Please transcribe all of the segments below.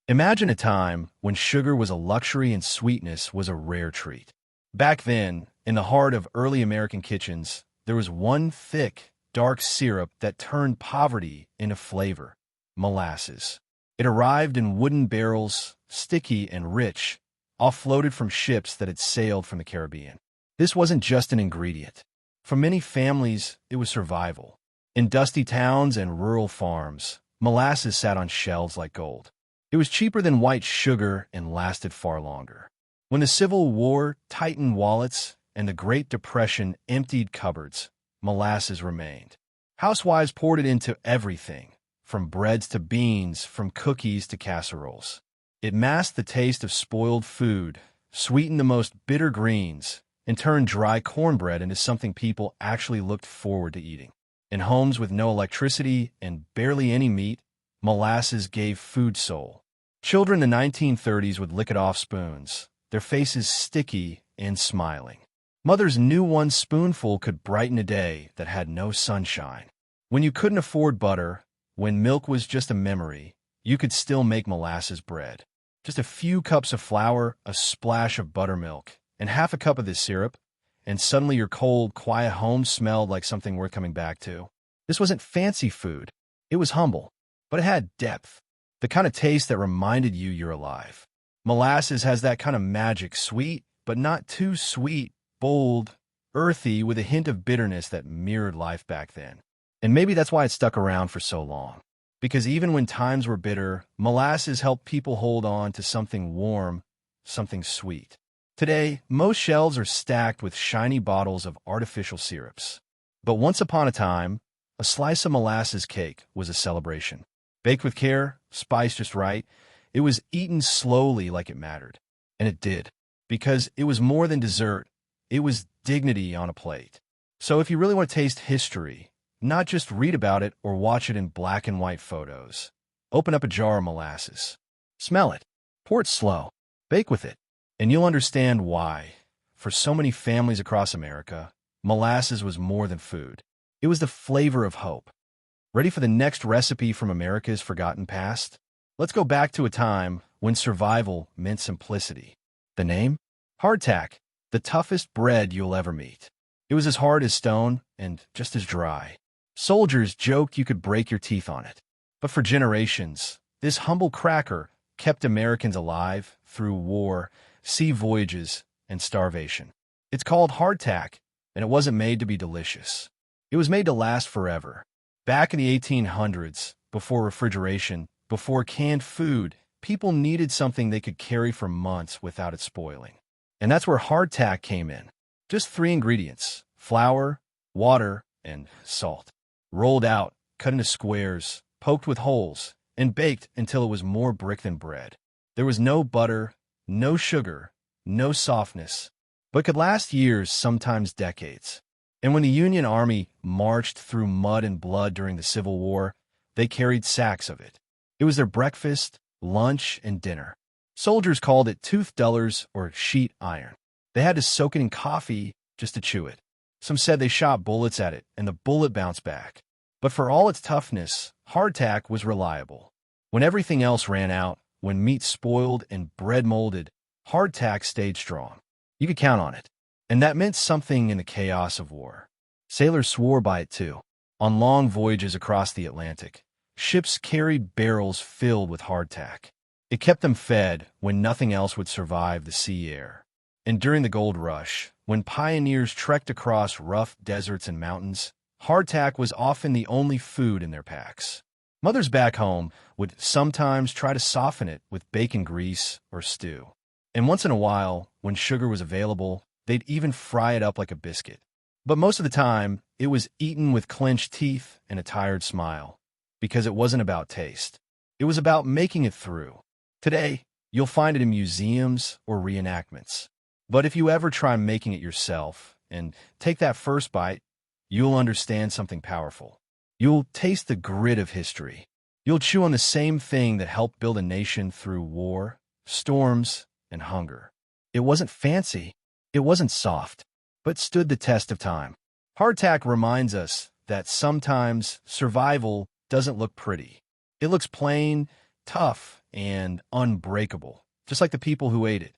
Imagine a time when sugar was a luxury and sweetness was a rare treat. Back then, in the heart of early American kitchens, there was one thick, dark syrup that turned poverty into flavor: molasses. It arrived in wooden barrels, sticky and rich, offloaded from ships that had sailed from the Caribbean. This wasn't just an ingredient. For many families, it was survival. In dusty towns and rural farms, molasses sat on shelves like gold. It was cheaper than white sugar and lasted far longer. When the Civil War tightened wallets and the Great Depression emptied cupboards, molasses remained. Housewives poured it into everything, from breads to beans, from cookies to casseroles. It masked the taste of spoiled food, sweetened the most bitter greens, and turned dry cornbread into something people actually looked forward to eating. In homes with no electricity and barely any meat, molasses gave food soul. Children in the 1930s would lick it off spoons, their faces sticky and smiling. Mothers knew one spoonful could brighten a day that had no sunshine. When you couldn't afford butter, when milk was just a memory, you could still make molasses bread. Just a few cups of flour, a splash of buttermilk, and half a cup of this syrup, and suddenly your cold, quiet home smelled like something worth coming back to. This wasn't fancy food. It was humble, but it had depth, the kind of taste that reminded you you're alive. Molasses has that kind of magic, sweet, but not too sweet, bold, earthy, with a hint of bitterness that mirrored life back then. And maybe that's why it stuck around for so long. Because even when times were bitter, molasses helped people hold on to something warm, something sweet. Today, most shelves are stacked with shiny bottles of artificial syrups. But once upon a time, a slice of molasses cake was a celebration. Baked with care, spiced just right, it was eaten slowly like it mattered. And it did. Because it was more than dessert, it was dignity on a plate. So if you really want to taste history, not just read about it or watch it in black and white photos, open up a jar of molasses. Smell it. Pour it slow. Bake with it. And you'll understand why, for so many families across America, molasses was more than food. It was the flavor of hope. Ready for the next recipe from America's forgotten past? Let's go back to a time when survival meant simplicity. The name? Hardtack, the toughest bread you'll ever meet. It was as hard as stone and just as dry. Soldiers joked you could break your teeth on it. But for generations, this humble cracker kept Americans alive through war, sea voyages, and starvation. It's called hardtack, and it wasn't made to be delicious. It was made to last forever. Back in the 1800s, before refrigeration, before canned food, people needed something they could carry for months without it spoiling. And that's where hardtack came in. Just 3 ingredients: flour, water, and salt. Rolled out, cut into squares, poked with holes, and baked until it was more brick than bread. There was no butter, no sugar, no softness, but could last years, sometimes decades. And when the Union Army marched through mud and blood during the Civil War, they carried sacks of it. It was their breakfast, lunch, and dinner. Soldiers called it tooth dullers or sheet iron. They had to soak it in coffee just to chew it. Some said they shot bullets at it, and the bullet bounced back. But for all its toughness, hardtack was reliable. When everything else ran out, when meat spoiled and bread molded, hardtack stayed strong. You could count on it. And that meant something in the chaos of war. Sailors swore by it too. On long voyages across the Atlantic, ships carried barrels filled with hardtack. It kept them fed when nothing else would survive the sea air. And during the gold rush, when pioneers trekked across rough deserts and mountains, hardtack was often the only food in their packs. Mothers back home would sometimes try to soften it with bacon grease or stew. And once in a while, when sugar was available, they'd even fry it up like a biscuit. But most of the time, it was eaten with clenched teeth and a tired smile, because it wasn't about taste. It was about making it through. Today, you'll find it in museums or reenactments. But if you ever try making it yourself and take that first bite, you'll understand something powerful. You'll taste the grit of history. You'll chew on the same thing that helped build a nation through war, storms, and hunger. It wasn't fancy. It wasn't soft, but stood the test of time. Hardtack reminds us that sometimes survival doesn't look pretty. It looks plain, tough, and unbreakable, just like the people who ate it.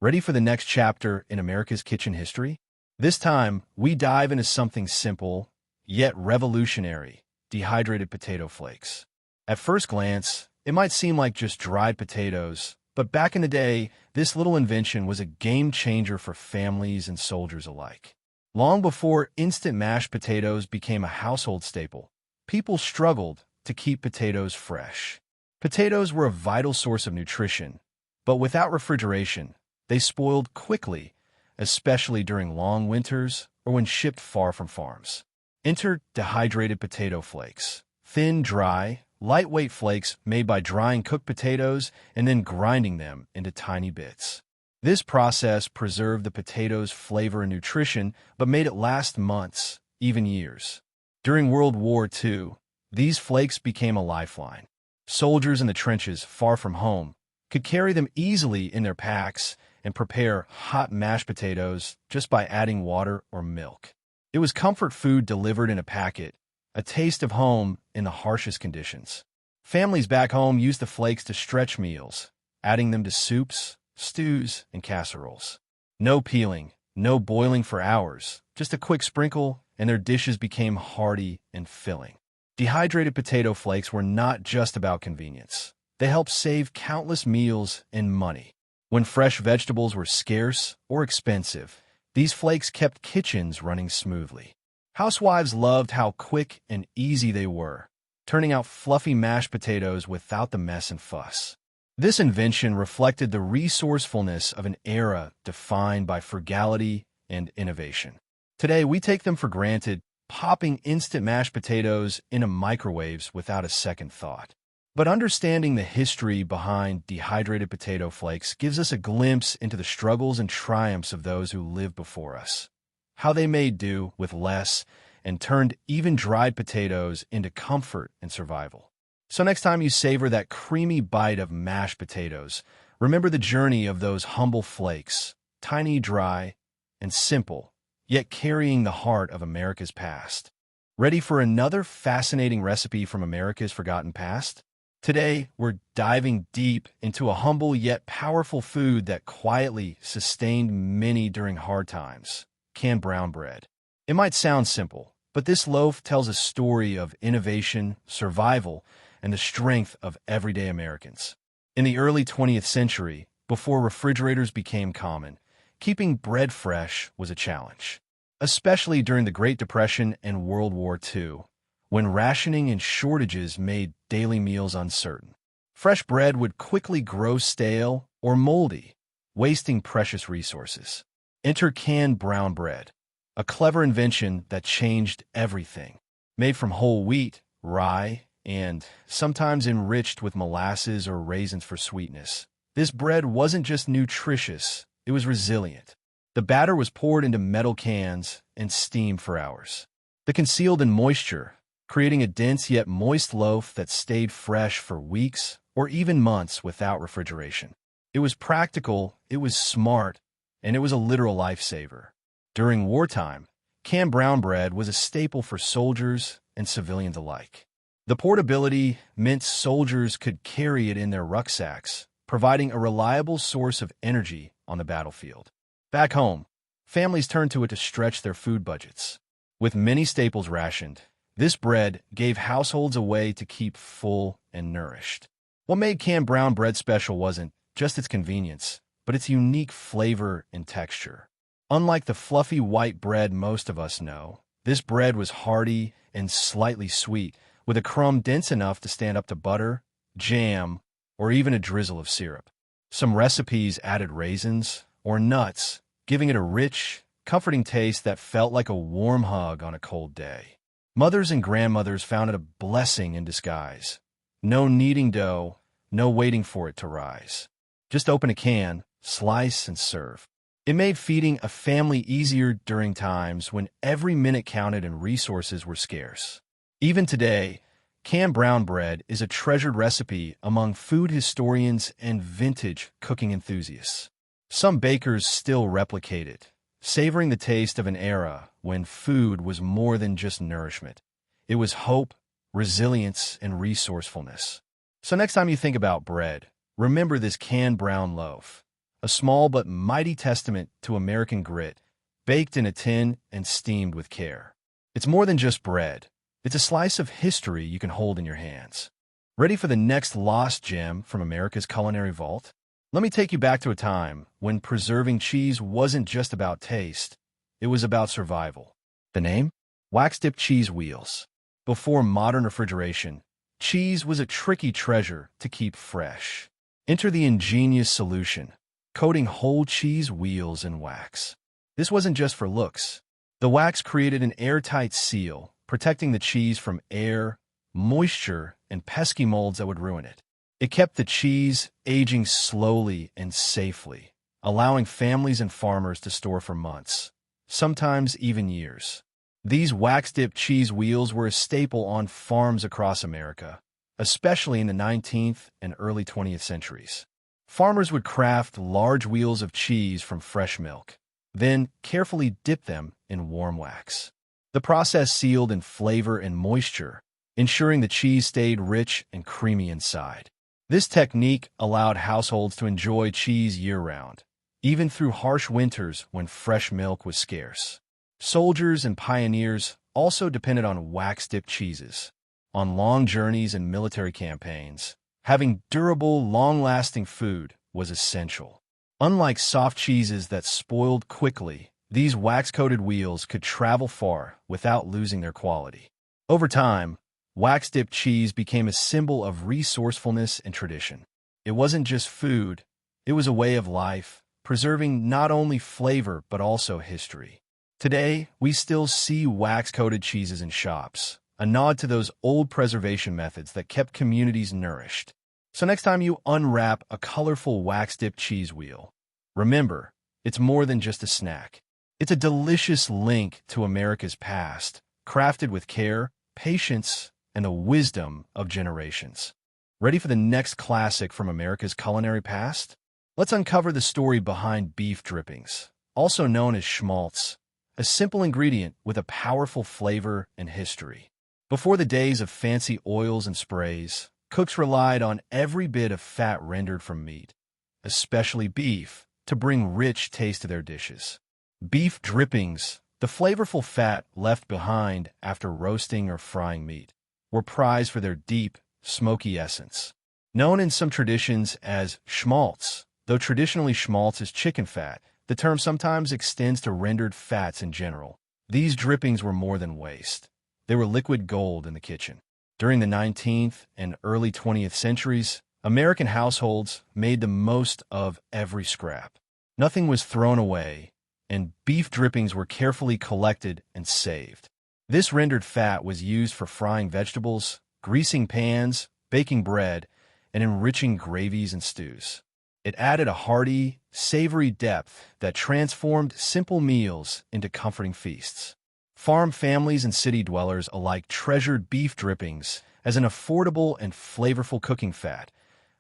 Ready for the next chapter in America's kitchen history? This time, we dive into something simple, yet revolutionary: dehydrated potato flakes. At first glance, it might seem like just dried potatoes, but back in the day, this little invention was a game changer for families and soldiers alike. Long before instant mashed potatoes became a household staple, people struggled to keep potatoes fresh. Potatoes were a vital source of nutrition, but without refrigeration, they spoiled quickly, especially during long winters or when shipped far from farms. Enter dehydrated potato flakes. Thin, dry, lightweight flakes made by drying cooked potatoes and then grinding them into tiny bits. This process preserved the potatoes' flavor and nutrition, but made it last months, even years. During World War II, these flakes became a lifeline. Soldiers in the trenches, far from home, could carry them easily in their packs and prepare hot mashed potatoes just by adding water or milk. It was comfort food delivered in a packet, a taste of home in the harshest conditions. Families back home used the flakes to stretch meals, adding them to soups, stews, and casseroles. No peeling, no boiling for hours, just a quick sprinkle, and their dishes became hearty and filling. Dehydrated potato flakes were not just about convenience. They helped save countless meals and money. When fresh vegetables were scarce or expensive, these flakes kept kitchens running smoothly. Housewives loved how quick and easy they were, turning out fluffy mashed potatoes without the mess and fuss. This invention reflected the resourcefulness of an era defined by frugality and innovation. Today, we take them for granted, popping instant mashed potatoes into microwaves without a second thought. But understanding the history behind dehydrated potato flakes gives us a glimpse into the struggles and triumphs of those who lived before us, how they made do with less and turned even dried potatoes into comfort and survival. So next time you savor that creamy bite of mashed potatoes, remember the journey of those humble flakes, tiny, dry, and simple, yet carrying the heart of America's past. Ready for another fascinating recipe from America's forgotten past? Today, we're diving deep into a humble yet powerful food that quietly sustained many during hard times: canned brown bread. It might sound simple, but this loaf tells a story of innovation, survival, and the strength of everyday Americans. In the early 20th century, before refrigerators became common, keeping bread fresh was a challenge, especially during the Great Depression and World War II, when rationing and shortages made daily meals uncertain. Fresh bread would quickly grow stale or moldy, wasting precious resources. Enter canned brown bread, a clever invention that changed everything. Made from whole wheat, rye, and sometimes enriched with molasses or raisins for sweetness, this bread wasn't just nutritious, it was resilient. The batter was poured into metal cans and steamed for hours. They concealed in moisture, creating a dense yet moist loaf that stayed fresh for weeks or even months without refrigeration. It was practical, it was smart, and it was a literal lifesaver. During wartime, canned brown bread was a staple for soldiers and civilians alike. The portability meant soldiers could carry it in their rucksacks, providing a reliable source of energy on the battlefield. Back home, families turned to it to stretch their food budgets. With many staples rationed, this bread gave households a way to keep full and nourished. What made canned brown bread special wasn't just its convenience, but its unique flavor and texture. Unlike the fluffy white bread most of us know, this bread was hearty and slightly sweet, with a crumb dense enough to stand up to butter, jam, or even a drizzle of syrup. Some recipes added raisins or nuts, giving it a rich, comforting taste that felt like a warm hug on a cold day. Mothers and grandmothers found it a blessing in disguise. No kneading dough, no waiting for it to rise. Just open a can, slice, and serve. It made feeding a family easier during times when every minute counted and resources were scarce. Even today, canned brown bread is a treasured recipe among food historians and vintage cooking enthusiasts. Some bakers still replicate it, savoring the taste of an era when food was more than just nourishment. It was hope, resilience, and resourcefulness. So next time you think about bread, Remember this canned brown loaf, a small but mighty testament to American grit, baked in a tin and steamed with care. It's more than just bread. It's a slice of history you can hold in your hands. Ready for the next lost gem from America's culinary vault? Let me take you back to a time when preserving cheese wasn't just about taste, it was about survival. The name? Wax-dipped cheese wheels. Before modern refrigeration, cheese was a tricky treasure to keep fresh. Enter the ingenious solution, coating whole cheese wheels in wax. This wasn't just for looks. The wax created an airtight seal, protecting the cheese from air, moisture, and pesky molds that would ruin it. It kept the cheese aging slowly and safely, allowing families and farmers to store for months, sometimes even years. These wax-dipped cheese wheels were a staple on farms across America, especially in the 19th and early 20th centuries. Farmers would craft large wheels of cheese from fresh milk, then carefully dip them in warm wax. The process sealed in flavor and moisture, ensuring the cheese stayed rich and creamy inside. This technique allowed households to enjoy cheese year-round, even through harsh winters when fresh milk was scarce. Soldiers and pioneers also depended on wax-dipped cheeses. On long journeys and military campaigns, having durable, long-lasting food was essential. Unlike soft cheeses that spoiled quickly, these wax-coated wheels could travel far without losing their quality. Over time, wax-dipped cheese became a symbol of resourcefulness and tradition. It wasn't just food, it was a way of life, preserving not only flavor but also history. Today, we still see wax-coated cheeses in shops, a nod to those old preservation methods that kept communities nourished. So next time you unwrap a colorful wax-dipped cheese wheel, remember, it's more than just a snack. It's a delicious link to America's past, crafted with care, patience, and the wisdom of generations. Ready for the next classic from America's culinary past? Let's uncover the story behind beef drippings, also known as schmaltz, a simple ingredient with a powerful flavor and history. Before the days of fancy oils and sprays, cooks relied on every bit of fat rendered from meat, especially beef, to bring rich taste to their dishes. Beef drippings, the flavorful fat left behind after roasting or frying meat, were prized for their deep, smoky essence. Known in some traditions as schmaltz, though traditionally schmaltz is chicken fat, the term sometimes extends to rendered fats in general. These drippings were more than waste. They were liquid gold in the kitchen. During the 19th and early 20th centuries, American households made the most of every scrap. Nothing was thrown away, and beef drippings were carefully collected and saved. This rendered fat was used for frying vegetables, greasing pans, baking bread, and enriching gravies and stews. It added a hearty, savory depth that transformed simple meals into comforting feasts. Farm families and city dwellers alike treasured beef drippings as an affordable and flavorful cooking fat,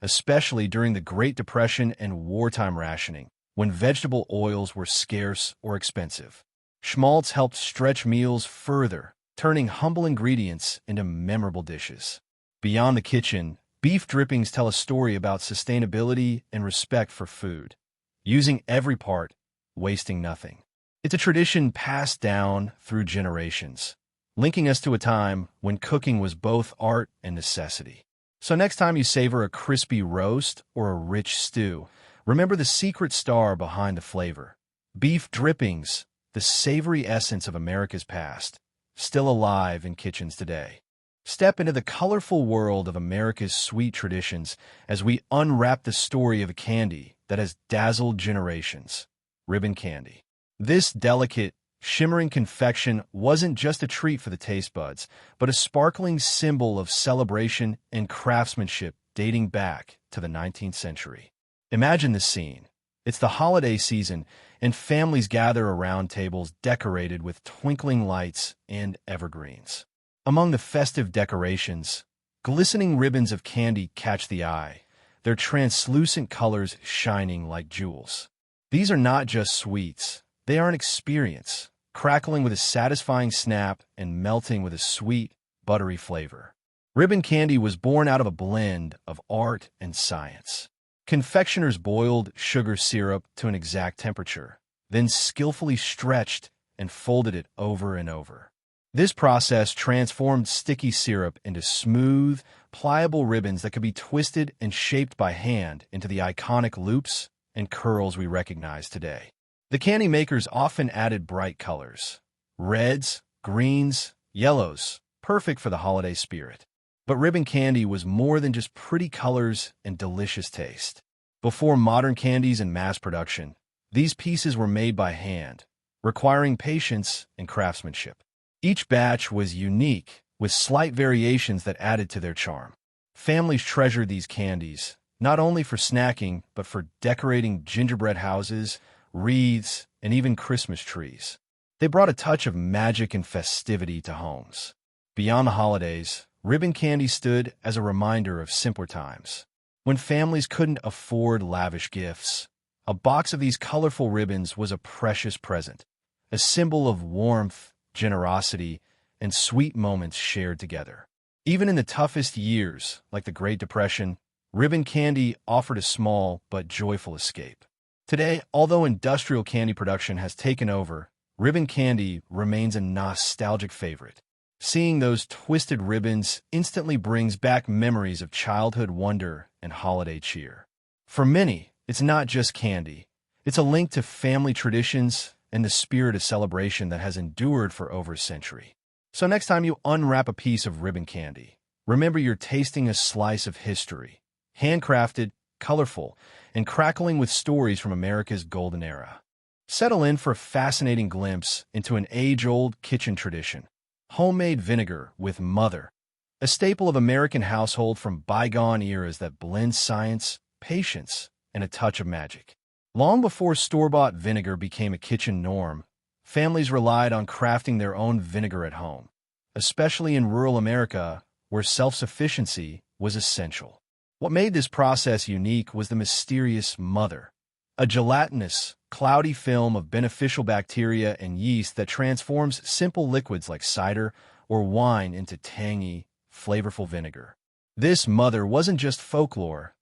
especially during the Great Depression and wartime rationing, when vegetable oils were scarce or expensive. Schmaltz helped stretch meals further, turning humble ingredients into memorable dishes. Beyond the kitchen, beef drippings tell a story about sustainability and respect for food, using every part, wasting nothing. It's a tradition passed down through generations, linking us to a time when cooking was both art and necessity. So next time you savor a crispy roast or a rich stew, remember the secret star behind the flavor. Beef drippings, the savory essence of America's past, still alive in kitchens today. Step into the colorful world of America's sweet traditions as we unwrap the story of a candy that has dazzled generations, ribbon candy. This delicate, shimmering confection wasn't just a treat for the taste buds, but a sparkling symbol of celebration and craftsmanship dating back to the 19th century. Imagine the scene. It's the holiday season, and families gather around tables decorated with twinkling lights and evergreens. Among the festive decorations, glistening ribbons of candy catch the eye, their translucent colors shining like jewels. These are not just sweets, they are an experience, crackling with a satisfying snap and melting with a sweet, buttery flavor. Ribbon candy was born out of a blend of art and science. Confectioners boiled sugar syrup to an exact temperature, then skillfully stretched and folded it over and over. This process transformed sticky syrup into smooth, pliable ribbons that could be twisted and shaped by hand into the iconic loops and curls we recognize today. The candy makers often added bright colors: reds, greens, yellows, perfect for the holiday spirit. But ribbon candy was more than just pretty colors and delicious taste. Before modern candies and mass production, these pieces were made by hand, requiring patience and craftsmanship. Each batch was unique, with slight variations that added to their charm. Families treasured these candies, not only for snacking, but for decorating gingerbread houses, wreaths, and even Christmas trees. They brought a touch of magic and festivity to homes. Beyond the holidays, ribbon candy stood as a reminder of simpler times. When families couldn't afford lavish gifts, a box of these colorful ribbons was a precious present, a symbol of warmth, generosity, and sweet moments shared together. Even in the toughest years, like the Great Depression, ribbon candy offered a small but joyful escape. Today, although industrial candy production has taken over, ribbon candy remains a nostalgic favorite. Seeing those twisted ribbons instantly brings back memories of childhood wonder and holiday cheer. For many, it's not just candy. It's a link to family traditions and the spirit of celebration that has endured for over a century. So next time you unwrap a piece of ribbon candy, remember you're tasting a slice of history, handcrafted, colorful, and crackling with stories from America's golden era. Settle in for a fascinating glimpse into an age-old kitchen tradition: homemade vinegar with Mother, a staple of American household from bygone eras that blends science, patience, and a touch of magic. Long before store-bought vinegar became a kitchen norm, families relied on crafting their own vinegar at home, especially in rural America, where self-sufficiency was essential. What made this process unique was the mysterious Mother, a gelatinous, cloudy film of beneficial bacteria and yeast that transforms simple liquids like cider or wine into tangy, flavorful vinegar. This Mother wasn't just folklore.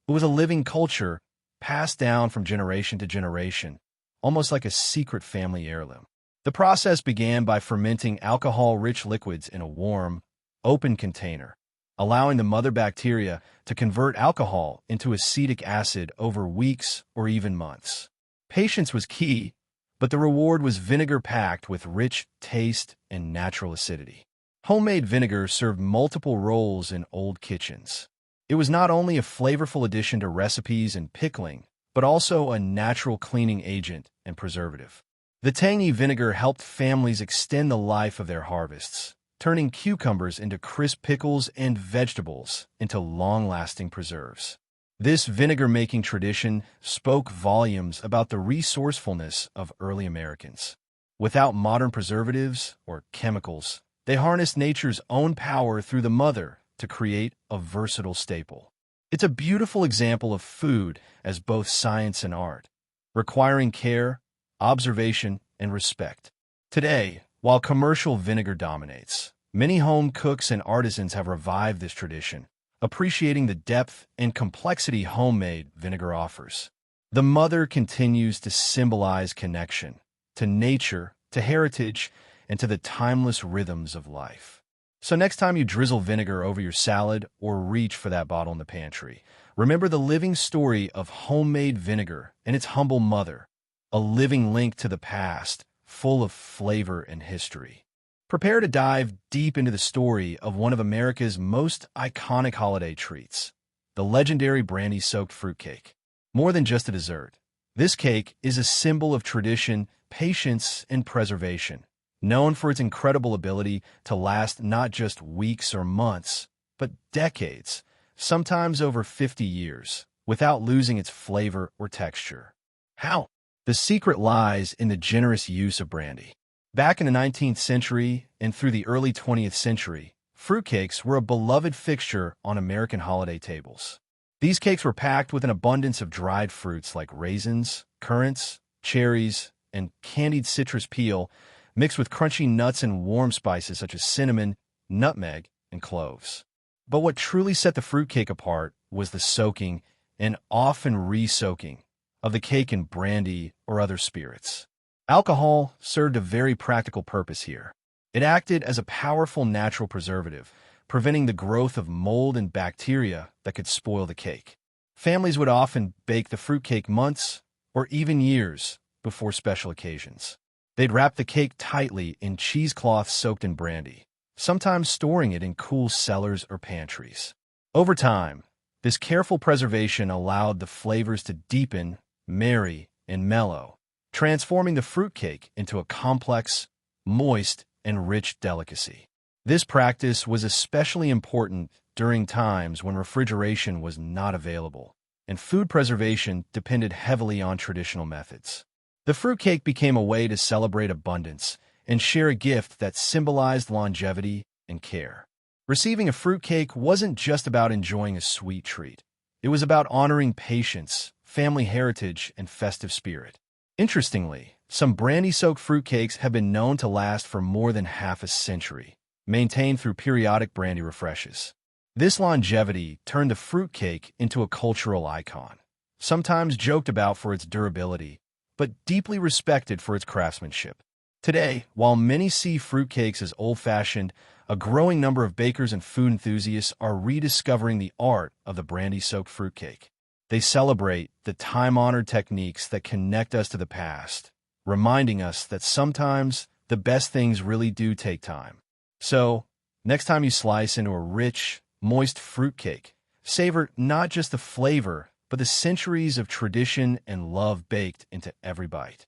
It was a living culture passed down from generation to generation, almost like a secret family heirloom. The process began by fermenting alcohol-rich liquids in a warm, open container, allowing the mother bacteria to convert alcohol into acetic acid over weeks or even months. Patience was key, but the reward was vinegar packed with rich taste and natural acidity. Homemade vinegar served multiple roles in old kitchens. It was not only a flavorful addition to recipes and pickling, but also a natural cleaning agent and preservative. The tangy vinegar helped families extend the life of their harvests, turning cucumbers into crisp pickles and vegetables into long-lasting preserves. This vinegar-making tradition spoke volumes about the resourcefulness of early Americans. Without modern preservatives or chemicals, they harnessed nature's own power through the mother to create a versatile staple. It's a beautiful example of food as both science and art, requiring care, observation, and respect. Today, while commercial vinegar dominates, many home cooks and artisans have revived this tradition, appreciating the depth and complexity homemade vinegar offers. The mother continues to symbolize connection to nature, to heritage, and to the timeless rhythms of life. So next time you drizzle vinegar over your salad or reach for that bottle in the pantry, remember the living story of homemade vinegar and its humble mother, a living link to the past, full of flavor and history. Prepare to dive deep into the story of one of America's most iconic holiday treats, the legendary brandy-soaked fruitcake. More than just a dessert, this cake is a symbol of tradition, patience, and preservation, known for its incredible ability to last not just weeks or months, but decades, sometimes over 50 years, without losing its flavor or texture. How? The secret lies in the generous use of brandy. Back in the 19th century and through the early 20th century, fruitcakes were a beloved fixture on American holiday tables. These cakes were packed with an abundance of dried fruits like raisins, currants, cherries, and candied citrus peel, mixed with crunchy nuts and warm spices such as cinnamon, nutmeg, and cloves. But what truly set the fruitcake apart was the soaking, and often re-soaking of the cake in brandy or other spirits. Alcohol served a very practical purpose here. It acted as a powerful natural preservative, preventing the growth of mold and bacteria that could spoil the cake. Families would often bake the fruitcake months or even years before special occasions. They'd wrap the cake tightly in cheesecloth soaked in brandy, sometimes storing it in cool cellars or pantries. Over time, this careful preservation allowed the flavors to deepen, marry, and mellow, transforming the fruitcake into a complex, moist, and rich delicacy. This practice was especially important during times when refrigeration was not available, and food preservation depended heavily on traditional methods. The fruitcake became a way to celebrate abundance and share a gift that symbolized longevity and care. Receiving a fruitcake wasn't just about enjoying a sweet treat. It was about honoring patience, family heritage, and festive spirit. Interestingly, some brandy-soaked fruitcakes have been known to last for more than half a century, maintained through periodic brandy refreshes. This longevity turned the fruitcake into a cultural icon, sometimes joked about for its durability, but deeply respected for its craftsmanship. Today, while many see fruitcakes as old-fashioned, a growing number of bakers and food enthusiasts are rediscovering the art of the brandy-soaked fruitcake. They celebrate the time-honored techniques that connect us to the past, reminding us that sometimes the best things really do take time. So, next time you slice into a rich, moist fruitcake, savor not just the flavor, but the centuries of tradition and love baked into every bite.